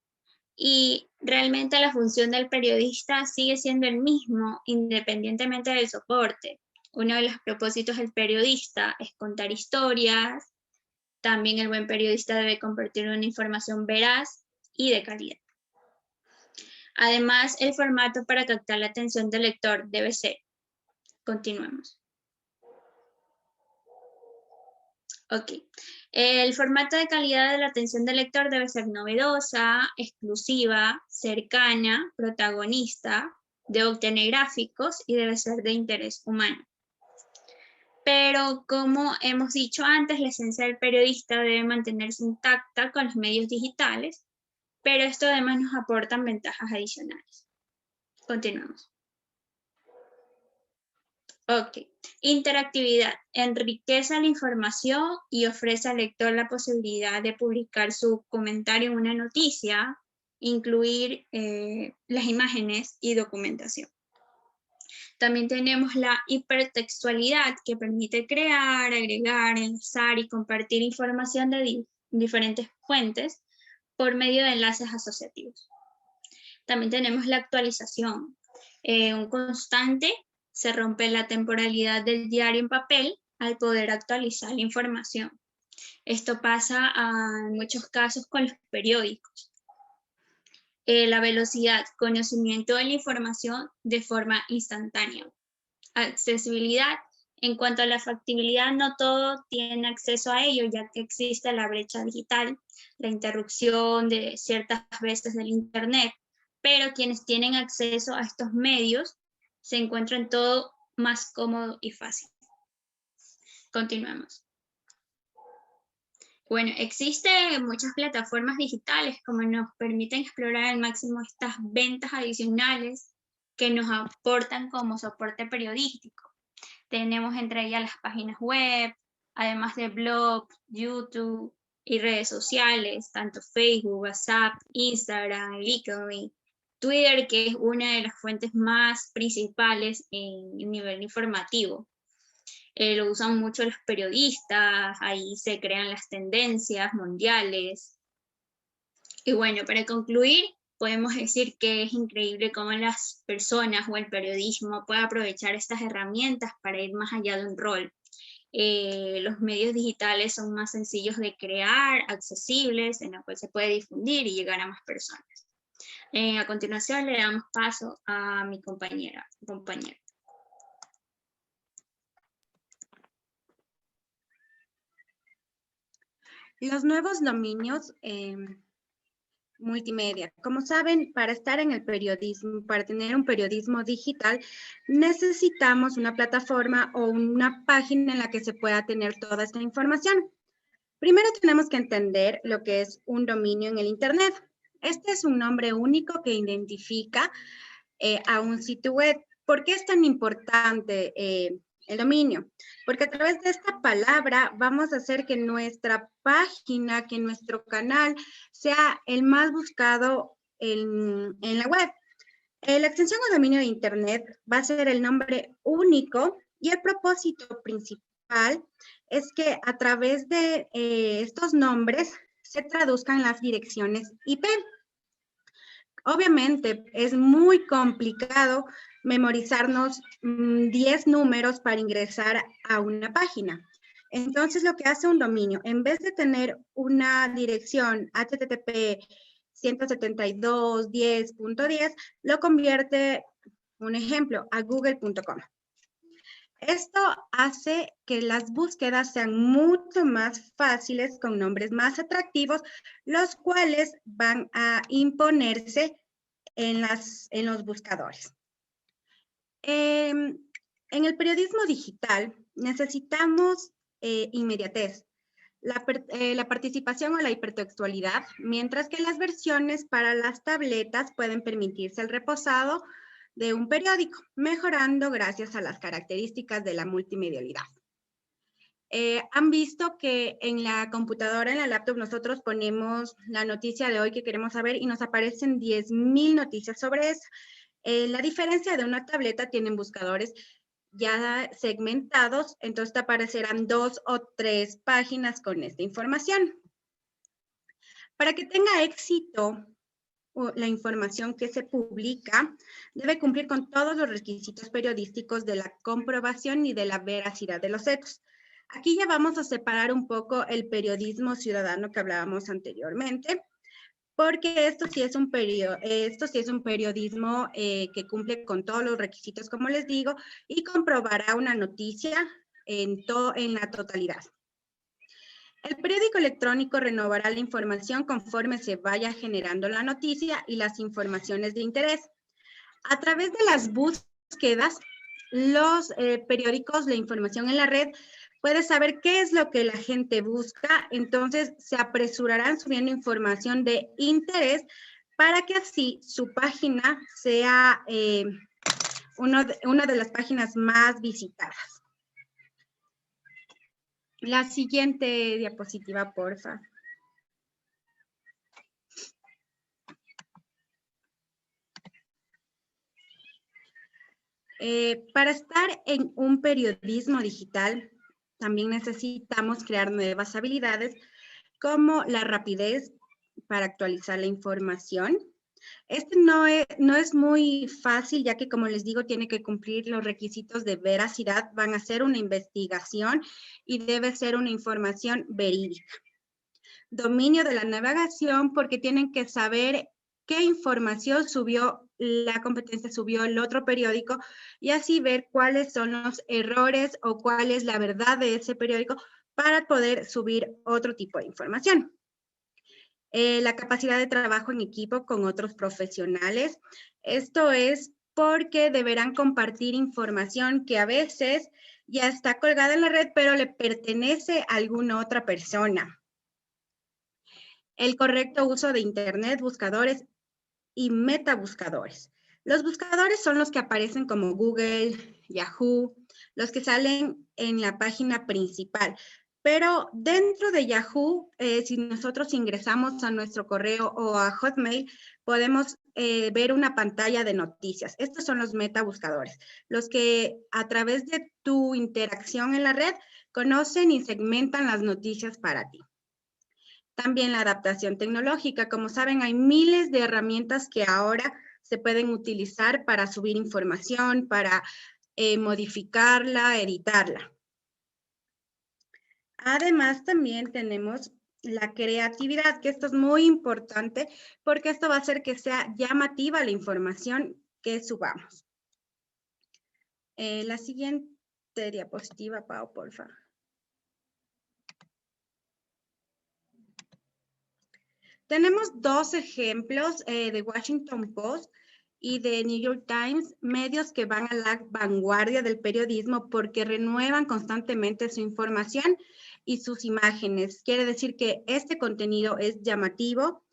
y realmente la función del periodista sigue siendo el mismo independientemente del soporte. Uno de los propósitos del periodista es contar historias. También el buen periodista debe compartir una información veraz y de calidad. Además, el formato para captar la atención del lector debe ser. Continuemos. Ok. El formato de calidad de la atención del lector debe ser novedosa, exclusiva, cercana, protagonista, debe obtener gráficos y debe ser de interés humano. Pero como hemos dicho antes, la esencia del periodista debe mantenerse intacta con los medios digitales, pero esto además nos aporta ventajas adicionales. Continuamos. Ok. Interactividad. Enriquece la información y ofrece al lector la posibilidad de publicar su comentario en una noticia, incluir las imágenes y documentación. También tenemos la hipertextualidad, que permite crear, agregar, enlazar y compartir información de diferentes fuentes por medio de enlaces asociativos. También tenemos la actualización. Un constante, se rompe la temporalidad del diario en papel al poder actualizar la información. Esto pasa en muchos casos con los periódicos. La velocidad, conocimiento de la información de forma instantánea. Accesibilidad, en cuanto a la factibilidad, no todo tiene acceso a ello, ya que existe la brecha digital, la interrupción de ciertas veces del Internet, pero quienes tienen acceso a estos medios se encuentran todo más cómodo y fácil. Continuemos. Bueno, existen muchas plataformas digitales como nos permiten explorar al máximo estas ventas adicionales que nos aportan como soporte periodístico. Tenemos entre ellas las páginas web, además de blogs, YouTube y redes sociales, tanto Facebook, WhatsApp, Instagram, LinkedIn, Twitter, que es una de las fuentes más principales en nivel informativo. Lo usan mucho los periodistas, ahí se crean las tendencias mundiales. Y bueno, para concluir, podemos decir que es increíble cómo las personas o el periodismo puede aprovechar estas herramientas para ir más allá de un rol. Los medios digitales son más sencillos de crear, accesibles, en los cuales se puede difundir y llegar a más personas. A continuación le damos paso a mi compañero. Los nuevos dominios multimedia. Como saben, para estar en el periodismo, para tener un periodismo digital, necesitamos una plataforma o una página en la que se pueda tener toda esta información. Primero tenemos que entender lo que es un dominio en el Internet. Este es un nombre único que identifica a un sitio web. ¿Por qué es tan importante el dominio? Porque a través de esta palabra vamos a hacer que nuestra página, que nuestro canal sea el más buscado en la web. La extensión o dominio de Internet va a ser el nombre único y el propósito principal es que a través de estos nombres se traduzcan las direcciones IP. Obviamente es muy complicado memorizarnos 10 números para ingresar a una página. Entonces lo que hace un dominio, en vez de tener una dirección HTTP 172.10.10, lo convierte, un ejemplo, a google.com. Esto hace que las búsquedas sean mucho más fáciles con nombres más atractivos, los cuales van a imponerse en los buscadores. En el periodismo digital necesitamos inmediatez, la participación o la hipertextualidad, mientras que las versiones para las tabletas pueden permitirse el reposado de un periódico, mejorando gracias a las características de la multimedialidad. Han visto que en la computadora, en la laptop, nosotros ponemos la noticia de hoy que queremos saber y nos aparecen 10.000 noticias sobre eso. La diferencia de una tableta, tienen buscadores ya segmentados, entonces te aparecerán 2 o 3 páginas con esta información. Para que tenga éxito la información que se publica, debe cumplir con todos los requisitos periodísticos de la comprobación y de la veracidad de los hechos. Aquí ya vamos a separar un poco el periodismo ciudadano que hablábamos anteriormente, porque esto sí es un periodismo que cumple con todos los requisitos, como les digo, y comprobará una noticia en la totalidad. El periódico electrónico renovará la información conforme se vaya generando la noticia y las informaciones de interés. A través de las búsquedas, los periódicos, la información en la red, puede saber qué es lo que la gente busca, entonces se apresurarán subiendo información de interés para que así su página sea una de las páginas más visitadas. La siguiente diapositiva, porfa. Para estar en un periodismo digital, también necesitamos crear nuevas habilidades como la rapidez para actualizar la información. Este no es muy fácil, ya que, como les digo, tiene que cumplir los requisitos de veracidad. Van a hacer una investigación y debe ser una información verídica. Dominio de la navegación, porque tienen que saber qué información subió la competencia, subió el otro periódico, y así ver cuáles son los errores o cuál es la verdad de ese periódico para poder subir otro tipo de información. La capacidad de trabajo en equipo con otros profesionales. Esto es porque deberán compartir información que a veces ya está colgada en la red, pero le pertenece a alguna otra persona. El correcto uso de Internet, buscadores y metabuscadores. Los buscadores son los que aparecen como Google, Yahoo, los que salen en la página principal. Pero dentro de Yahoo, si nosotros ingresamos a nuestro correo o a Hotmail, podemos ver una pantalla de noticias. Estos son los metabuscadores, los que a través de tu interacción en la red conocen y segmentan las noticias para ti. También la adaptación tecnológica. Como saben, hay miles de herramientas que ahora se pueden utilizar para subir información, para modificarla, editarla. Además, también tenemos la creatividad, que esto es muy importante porque esto va a hacer que sea llamativa la información que subamos. La siguiente diapositiva, Pau, por favor. Tenemos dos ejemplos de Washington Post y de New York Times, medios que van a la vanguardia del periodismo porque renuevan constantemente su información y sus imágenes. Quiere decir que este contenido es llamativo,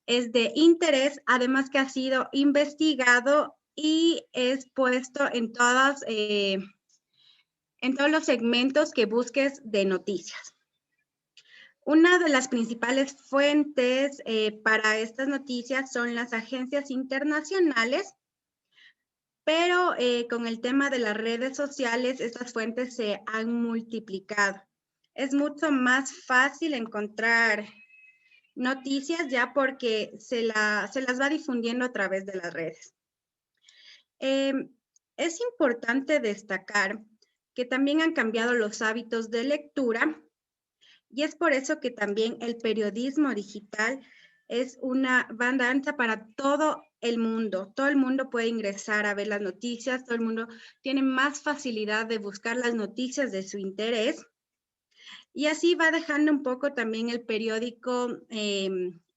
es de interés, además que ha sido investigado y es puesto en todos los segmentos que busques de noticias. Una de las principales fuentes para estas noticias son las agencias internacionales pero con el tema de las redes sociales, estas fuentes se han multiplicado. Es mucho más fácil encontrar noticias ya porque se las va difundiendo a través de las redes. Es importante destacar que también han cambiado los hábitos de lectura y es por eso que también el periodismo digital es una banda ancha para todo el mundo. Todo el mundo puede ingresar a ver las noticias, todo el mundo tiene más facilidad de buscar las noticias de su interés. Y así va dejando un poco también el periódico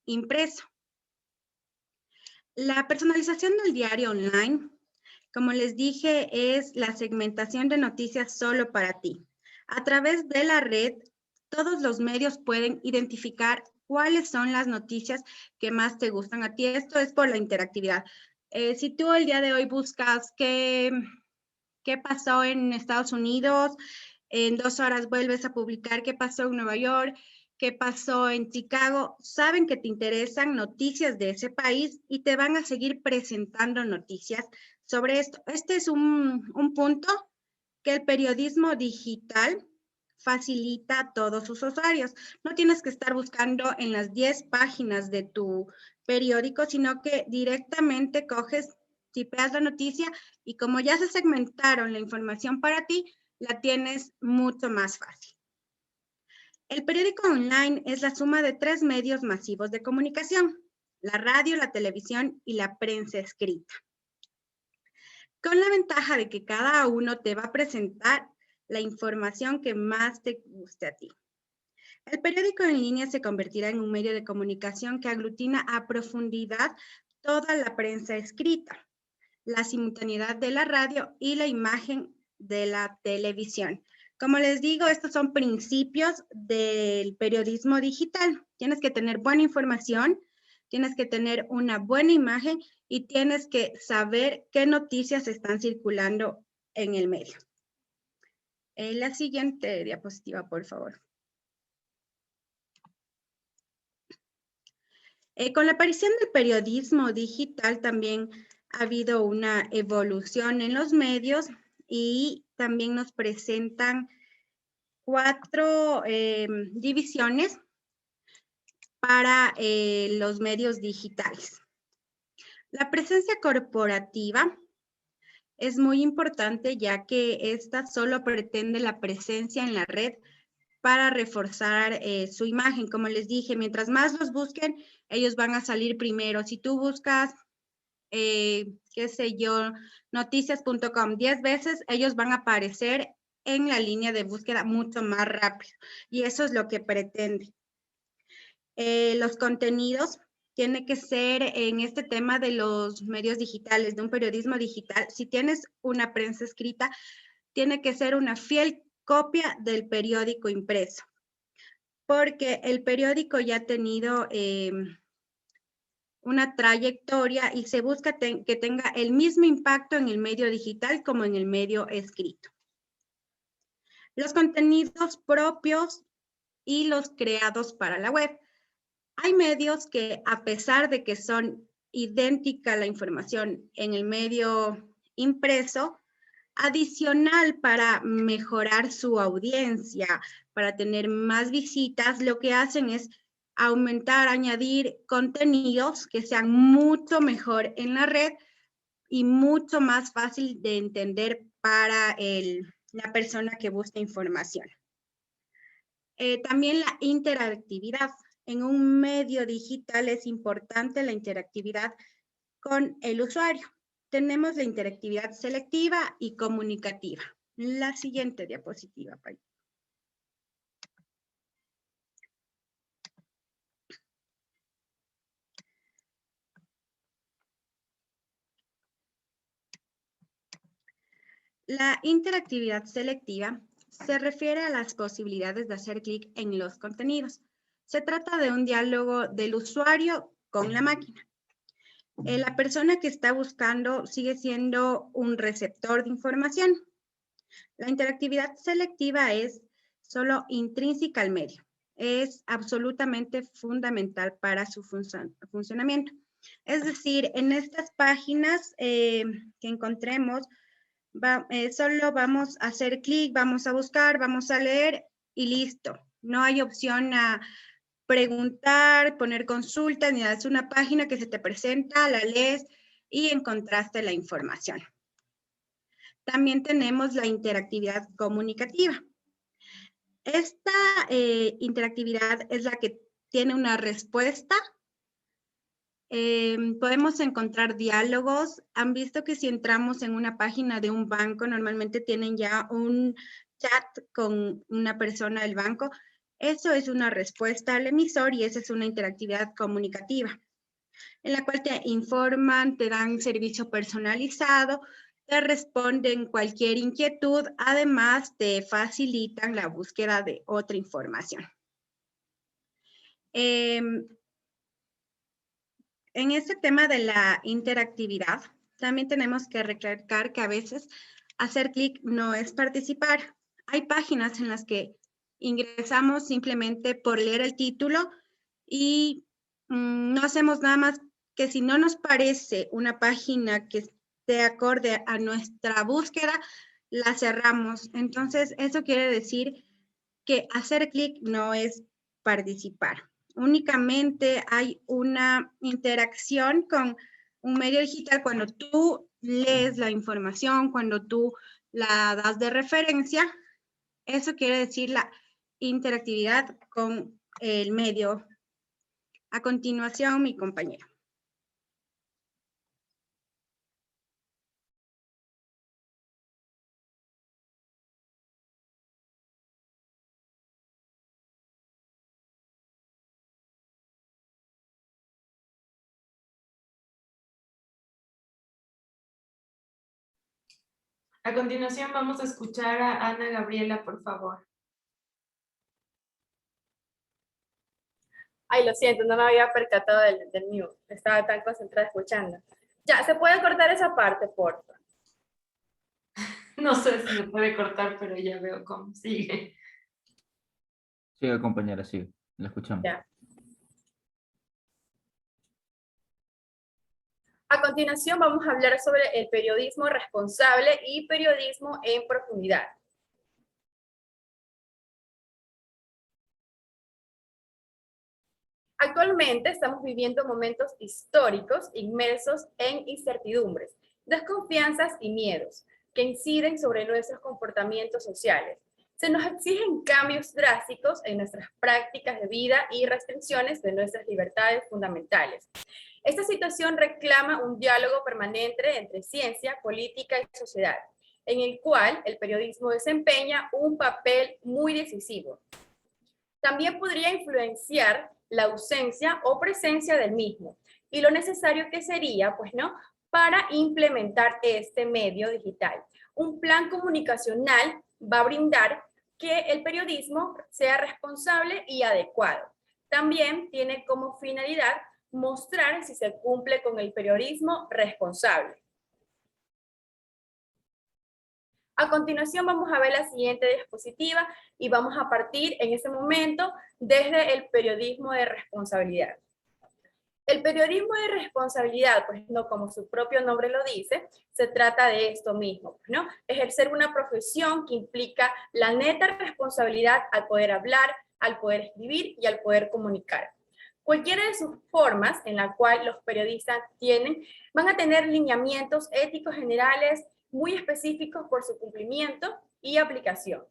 impreso. La personalización del diario online, como les dije, es la segmentación de noticias solo para ti. A través de la red, todos los medios pueden identificar cuáles son las noticias que más te gustan a ti. Esto es por la interactividad. Si tú el día de hoy buscas qué pasó en Estados Unidos, en 2 horas vuelves a publicar qué pasó en Nueva York, qué pasó en Chicago, saben que te interesan noticias de ese país y te van a seguir presentando noticias sobre esto. Este es un punto que el periodismo digital facilita a todos sus usuarios. No tienes que estar buscando en las 10 páginas de tu periódico, sino que directamente coges, tipeas la noticia y como ya se segmentaron la información para ti, la tienes mucho más fácil. El periódico online es la suma de 3 medios masivos de comunicación: la radio, la televisión y la prensa escrita, con la ventaja de que cada uno te va a presentar la información que más te guste a ti. El periódico en línea se convertirá en un medio de comunicación que aglutina a profundidad toda la prensa escrita, la simultaneidad de la radio y la imagen de la televisión. Como les digo, estos son principios del periodismo digital. Tienes que tener buena información, tienes que tener una buena imagen y tienes que saber qué noticias están circulando en el medio. La siguiente diapositiva, por favor. Con la aparición del periodismo digital también ha habido una evolución en los medios y también nos presentan 4 divisiones para los medios digitales. La presencia corporativa es muy importante ya que esta solo pretende la presencia en la red para reforzar su imagen. Como les dije, mientras más los busquen, ellos van a salir primero. Si tú buscas, qué sé yo, noticias.com 10 veces, ellos van a aparecer en la línea de búsqueda mucho más rápido. Y eso es lo que pretende. Los contenidos tiene que ser en este tema de los medios digitales, de un periodismo digital. Si tienes una prensa escrita, tiene que ser una fiel copia del periódico impreso, porque el periódico ya ha tenido una trayectoria y se busca que tenga el mismo impacto en el medio digital como en el medio escrito. Los contenidos propios y los creados para la web. Hay medios que, a pesar de que son idéntica la información en el medio impreso, adicional para mejorar su audiencia, para tener más visitas, lo que hacen es aumentar, añadir contenidos que sean mucho mejor en la red y mucho más fácil de entender para la persona que busca información. También la interactividad. En un medio digital es importante la interactividad con el usuario. Tenemos la interactividad selectiva y comunicativa. La siguiente diapositiva, Pai. La interactividad selectiva se refiere a las posibilidades de hacer clic en los contenidos. Se trata de un diálogo del usuario con la máquina. La persona que está buscando sigue siendo un receptor de información. La interactividad selectiva es solo intrínseca al medio. Es absolutamente fundamental para su funcionamiento. Es decir, en estas páginas que encontremos, solo vamos a hacer clic, vamos a buscar, vamos a leer y listo. No hay opción a preguntar, poner consulta, ni nada. Es una página que se te presenta, la lees y encontraste la información. También tenemos la interactividad comunicativa. Esta interactividad es la que tiene una respuesta. Podemos encontrar diálogos. Han visto que si entramos en una página de un banco, normalmente tienen ya un chat con una persona del banco. Eso es una respuesta al emisor y esa es una interactividad comunicativa, en la cual te informan, te dan servicio personalizado, te responden cualquier inquietud, además te facilitan la búsqueda de otra información. En este tema de la interactividad, también tenemos que recalcar que a veces hacer clic no es participar. Hay páginas en las que ingresamos simplemente por leer el título y no hacemos nada más que si no nos parece una página que esté acorde a nuestra búsqueda, la cerramos. Entonces, eso quiere decir que hacer clic no es participar. Únicamente hay una interacción con un medio digital cuando tú lees la información, cuando tú la das de referencia. Eso quiere decir la interactividad con el medio. A continuación, mi compañero. A continuación vamos a escuchar a Ana Gabriela, por favor. Ay, lo siento, no me había percatado del mute. Estaba tan concentrada escuchando. Ya, ¿se puede cortar esa parte, por favor? No sé si se puede cortar, pero ya veo cómo sigue. Sigue, compañera, sigue. La escuchamos. Ya. A continuación vamos a hablar sobre el periodismo responsable y periodismo en profundidad. Actualmente estamos viviendo momentos históricos inmersos en incertidumbres, desconfianzas y miedos que inciden sobre nuestros comportamientos sociales. Se nos exigen cambios drásticos en nuestras prácticas de vida y restricciones de nuestras libertades fundamentales. Esta situación reclama un diálogo permanente entre ciencia, política y sociedad, en el cual el periodismo desempeña un papel muy decisivo. También podría influenciar la ausencia o presencia del mismo y lo necesario que sería, pues, ¿no?, para implementar este medio digital. Un plan comunicacional va a brindar que el periodismo sea responsable y adecuado. También tiene como finalidad mostrar si se cumple con el periodismo responsable. A continuación vamos a ver la siguiente diapositiva y vamos a partir en ese momento desde el periodismo de responsabilidad. El periodismo de responsabilidad, pues no, como su propio nombre lo dice, se trata de esto mismo, ¿no? Ejercer una profesión que implica la neta responsabilidad al poder hablar, al poder escribir y al poder comunicar. Cualquiera de sus formas en la cual los periodistas van a tener lineamientos éticos generales muy específicos por su cumplimiento y aplicación.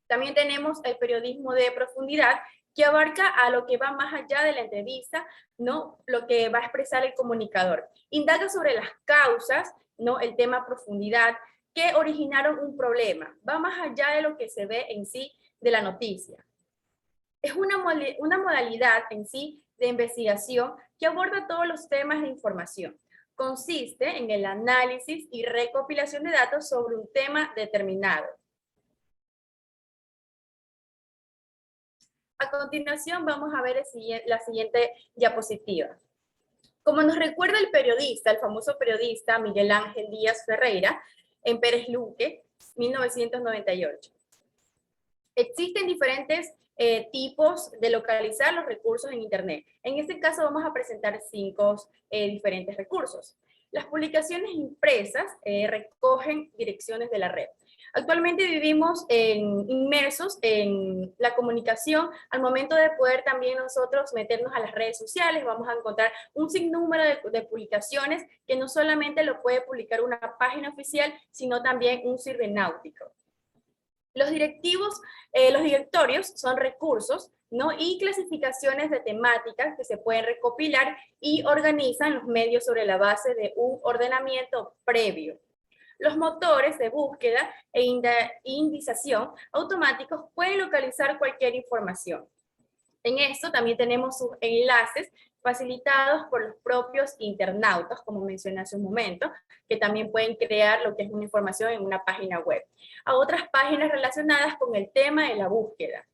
También tenemos el periodismo de profundidad, que abarca a lo que va más allá de la entrevista, ¿no?, lo que va a expresar el comunicador. Indaga sobre las causas, ¿no?, el tema profundidad, que originaron un problema. Va más allá de lo que se ve en sí de la noticia. Es una modalidad en sí de investigación que aborda todos los temas de información. Consiste en el análisis y recopilación de datos sobre un tema determinado. A continuación vamos a ver la siguiente diapositiva. Como nos recuerda el periodista, el famoso periodista Miguel Ángel Díaz Ferreira, en Pérez Luque, 1998. Existen diferentes tipos de localizar los recursos en Internet. En este caso vamos a presentar 5 diferentes recursos. Las publicaciones impresas recogen direcciones de la red. Actualmente vivimos inmersos en la comunicación. Al momento de poder también nosotros meternos a las redes sociales, vamos a encontrar un sinnúmero de publicaciones que no solamente lo puede publicar una página oficial, sino también un cibernáutico. Los directorios son recursos, ¿no? Y clasificaciones de temáticas que se pueden recopilar y organizan los medios sobre la base de un ordenamiento previo. Los motores de búsqueda e indización automáticos pueden localizar cualquier información. En esto también tenemos sus enlaces facilitados por los propios internautas, como mencioné hace un momento, que también pueden crear lo que es una información en una página web, a otras páginas relacionadas con el tema de la búsqueda.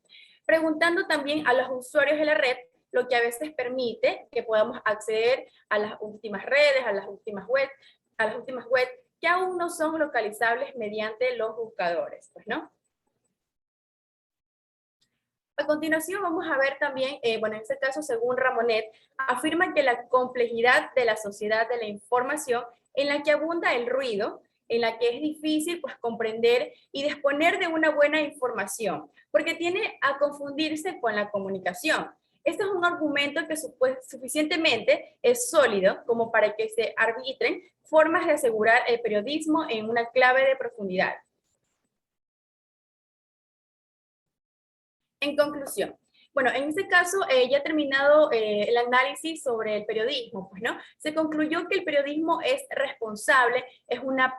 Preguntando también a los usuarios de la red, lo que a veces permite que podamos acceder a las últimas redes, a las últimas web que aún no son localizables mediante los buscadores, pues, ¿no? A continuación vamos a ver también, en este caso según Ramonet, afirma que la complejidad de la sociedad de la información en la que abunda el ruido, en la que es difícil pues comprender y disponer de una buena información, porque tiene a confundirse con la comunicación. Este es un argumento que suficientemente es sólido como para que se arbitren formas de asegurar el periodismo en una clave de profundidad. En conclusión, bueno, en este caso ya terminado el análisis sobre el periodismo, pues, ¿no? Se concluyó que el periodismo es responsable, es una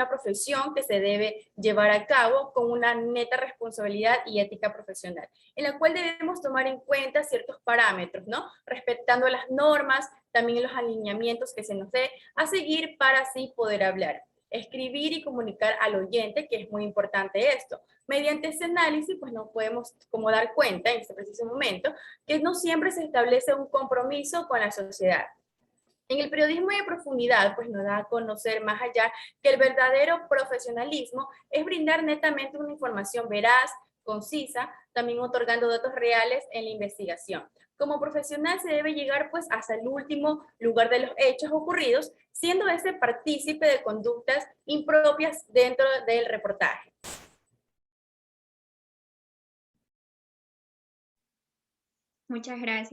profesión que se debe llevar a cabo con una neta responsabilidad y ética profesional, en la cual debemos tomar en cuenta ciertos parámetros, ¿no? Respetando las normas, también los alineamientos que se nos dé a seguir para así poder hablar. Escribir y comunicar al oyente, que es muy importante esto. Mediante ese análisis, pues nos podemos como dar cuenta en este preciso momento que no siempre se establece un compromiso con la sociedad. En el periodismo de profundidad, pues nos da a conocer más allá que el verdadero profesionalismo es brindar netamente una información veraz, concisa, también otorgando datos reales en la investigación. Como profesional se debe llegar pues hasta el último lugar de los hechos ocurridos, siendo ese partícipe de conductas impropias dentro del reportaje. Muchas gracias.